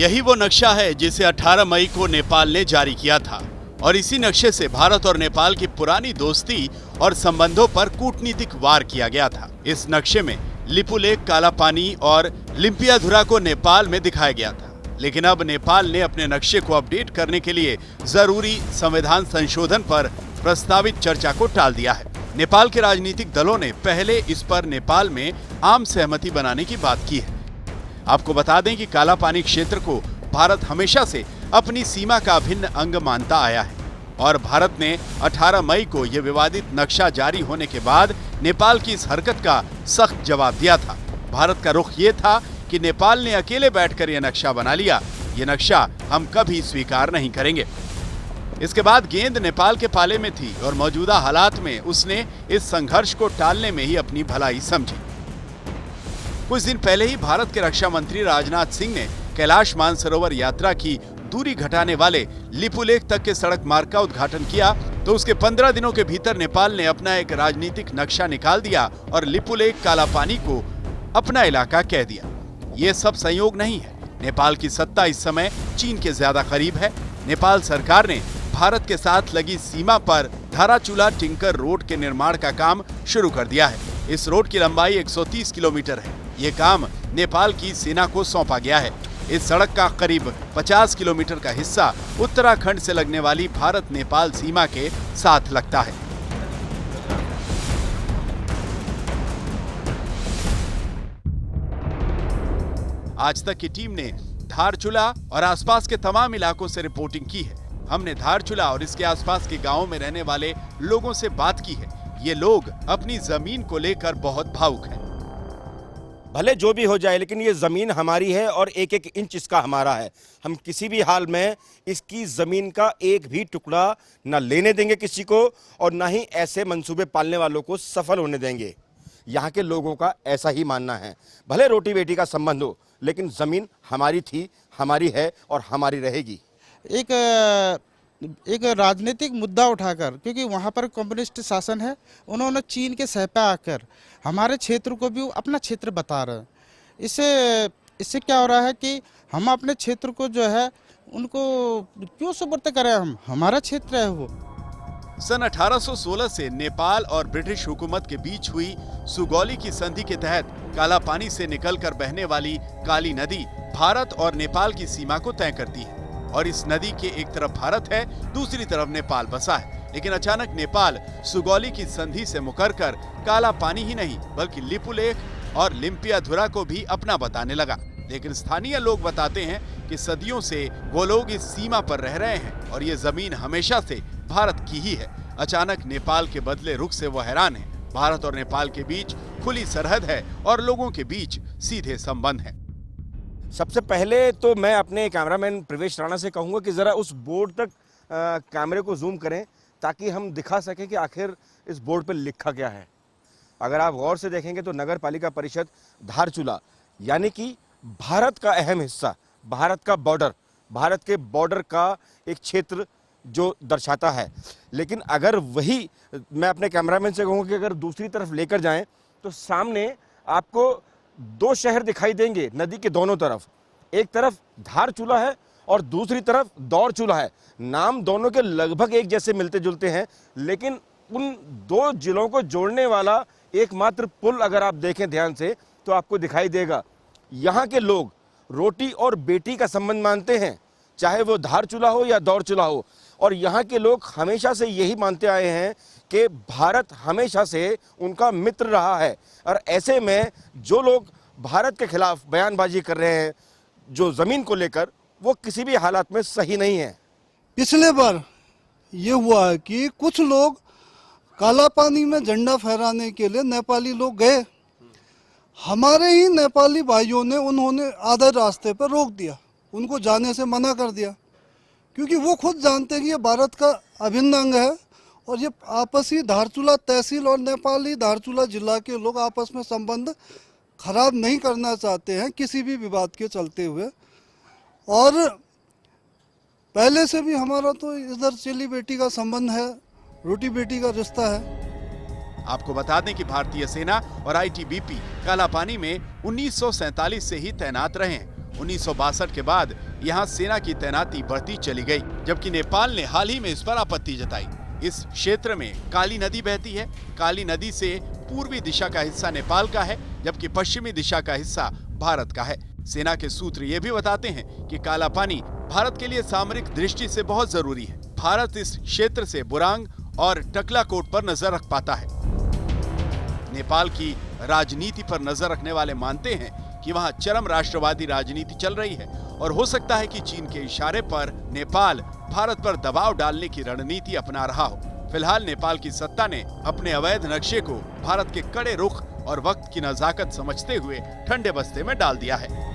यही वो नक्शा है जिसे 18 मई को नेपाल ने जारी किया था और इसी नक्शे से भारत और नेपाल की पुरानी दोस्ती और संबंधों पर कूटनीतिक वार किया गया था। इस नक्शे में लिपुलेख, काला पानी और लिम्पियाधुरा को नेपाल में दिखाया गया था, लेकिन अब नेपाल ने अपने नक्शे को अपडेट करने के लिए जरूरी संविधान संशोधन पर प्रस्तावित चर्चा को टाल दिया है। नेपाल के राजनीतिक दलों ने पहले इस पर नेपाल में आम सहमति बनाने की बात की है। आपको बता दें कि काला पानी क्षेत्र को भारत हमेशा से अपनी सीमा का अभिन्न अंग मानता आया है और भारत ने 18 मई को यह विवादित नक्शा जारी होने के बाद नेपाल की इस हरकत का सख्त जवाब दिया था। भारत का रुख ये था कि नेपाल ने अकेले बैठकर यह नक्शा बना लिया, ये नक्शा हम कभी स्वीकार नहीं करेंगे। इसके बाद गेंद नेपाल के पाले में थी और मौजूदा हालात में उसने इस संघर्ष को टालने में ही अपनी भलाई समझी। कुछ दिन पहले ही भारत के रक्षा मंत्री राजनाथ सिंह ने कैलाश मानसरोवर यात्रा की दूरी घटाने वाले लिपुलेख तक के सड़क मार्ग का उद्घाटन किया, तो उसके 15 दिनों के भीतर नेपाल ने अपना एक राजनीतिक नक्शा निकाल दिया और लिपुलेख काला पानी को अपना इलाका कह दिया। ये सब संयोग नहीं है। नेपाल की सत्ता इस समय चीन के ज्यादा करीब है। नेपाल सरकार ने भारत के साथ लगी सीमा पर धाराचूला टिंकर रोड के निर्माण का काम शुरू कर दिया है। इस रोड की लंबाई 130 किलोमीटर है। ये काम नेपाल की सेना को सौंपा गया है। इस सड़क का करीब 50 किलोमीटर का हिस्सा उत्तराखंड से लगने वाली भारत नेपाल सीमा के साथ लगता है। आज तक की टीम ने धारचूला और आसपास के तमाम इलाकों से रिपोर्टिंग की है। हमने धारचूला और इसके आसपास के गांवों में रहने वाले लोगों से बात की है। ये लोग अपनी जमीन को लेकर बहुत भावुक हैं। भले जो भी हो जाए, लेकिन ये ज़मीन हमारी है और एक एक इंच इसका हमारा है। हम किसी भी हाल में इसकी ज़मीन का एक भी टुकड़ा ना लेने देंगे किसी को, और ना ही ऐसे मंसूबे पालने वालों को सफल होने देंगे। यहाँ के लोगों का ऐसा ही मानना है। भले रोटी बेटी का संबंध हो, लेकिन ज़मीन हमारी थी, हमारी है और हमारी रहेगी। एक राजनीतिक मुद्दा उठाकर, क्योंकि वहाँ पर कम्युनिस्ट शासन है, उन्होंने चीन के सह पे आकर हमारे क्षेत्र को भी अपना क्षेत्र बता रहे हैं। इससे क्या हो रहा है कि हम अपने क्षेत्र को जो है उनको क्यों सुपुर्द करें, हमारा क्षेत्र है वो। सन 1816 से नेपाल और ब्रिटिश हुकूमत के बीच हुई सुगौली की संधि के तहत काला पानी से निकलकर बहने वाली काली नदी भारत और नेपाल की सीमा को तय करती है और इस नदी के एक तरफ भारत है, दूसरी तरफ नेपाल बसा है। लेकिन अचानक नेपाल सुगौली की संधि से मुकरकर काला पानी ही नहीं बल्कि लिपुलेख और लिम्पियाधुरा को भी अपना बताने लगा। लेकिन स्थानीय लोग बताते हैं कि सदियों से वो लोग इस सीमा पर रह रहे हैं और ये जमीन हमेशा से भारत की ही है। अचानक नेपाल के बदले रुख से वो हैरान है। भारत और नेपाल के बीच खुली सरहद है और लोगों के बीच सीधे संबंध है। सबसे पहले तो मैं अपने कैमरामैन प्रवेश राणा से कहूँगा कि ज़रा उस बोर्ड तक कैमरे को जूम करें ताकि हम दिखा सकें कि आखिर इस बोर्ड पर लिखा क्या है। अगर आप गौर से देखेंगे तो नगर पालिका परिषद धारचूला, यानी कि भारत का अहम हिस्सा, भारत का बॉर्डर, भारत के बॉर्डर का एक क्षेत्र जो दर्शाता है। लेकिन अगर वही मैं अपने कैमरामैन से कहूँगा कि अगर दूसरी तरफ लेकर जाएं तो सामने आपको दो शहर दिखाई देंगे नदी के दोनों तरफ। एक तरफ धारचूला है और दूसरी तरफ दौड़चूला है। नाम दोनों के लगभग एक जैसे मिलते जुलते हैं, लेकिन उन दो जिलों को जोड़ने वाला एकमात्र पुल अगर आप देखें ध्यान से तो आपको दिखाई देगा। यहाँ के लोग रोटी और बेटी का संबंध मानते हैं, चाहे वो धारचूला हो या दौड़चूला हो। और यहाँ के लोग हमेशा से यही मानते आए हैं कि भारत हमेशा से उनका मित्र रहा है। और ऐसे में जो लोग भारत के खिलाफ बयानबाजी कर रहे हैं जो ज़मीन को लेकर, वो किसी भी हालात में सही नहीं है। पिछले बार ये हुआ है कि कुछ लोग काला पानी में झंडा फहराने के लिए नेपाली लोग गए। हमारे ही नेपाली भाइयों ने उन्होंने आधे रास्ते पर रोक दिया, उनको जाने से मना कर दिया, क्योंकि वो खुद जानते हैं कि ये भारत का अभिन्न अंग है और ये आपसी धारचूला तहसील और नेपाली धारचूला जिला के लोग आपस में संबंध खराब नहीं करना चाहते हैं किसी भी विवाद के चलते हुए। और पहले से भी हमारा तो इधर चली बेटी का संबंध है, रोटी बेटी का रिश्ता है। आपको बता दें कि भारतीय सेना और आईटीबीपी काला पानी में 1947 से ही तैनात रहे हैं 1962 के बाद यहाँ सेना की तैनाती बढ़ती चली गई, जबकि नेपाल ने हाल ही में इस पर आपत्ति जताई। इस क्षेत्र में काली नदी बहती है। काली नदी से पूर्वी दिशा का हिस्सा नेपाल का है, जबकि पश्चिमी दिशा का हिस्सा भारत का है। सेना के सूत्र ये भी बताते हैं कि काला पानी भारत के लिए सामरिक दृष्टि से बहुत जरूरी है। भारत इस क्षेत्र से बुरांग और टकलाकोट पर नजर रख पाता है। नेपाल की राजनीति पर नजर रखने वाले मानते हैं कि वहां चरम राष्ट्रवादी राजनीति चल रही है और हो सकता है कि चीन के इशारे पर नेपाल भारत पर दबाव डालने की रणनीति अपना रहा हो। फिलहाल नेपाल की सत्ता ने अपने अवैध नक्शे को भारत के कड़े रुख और वक्त की नजाकत समझते हुए ठंडे बस्ते में डाल दिया है।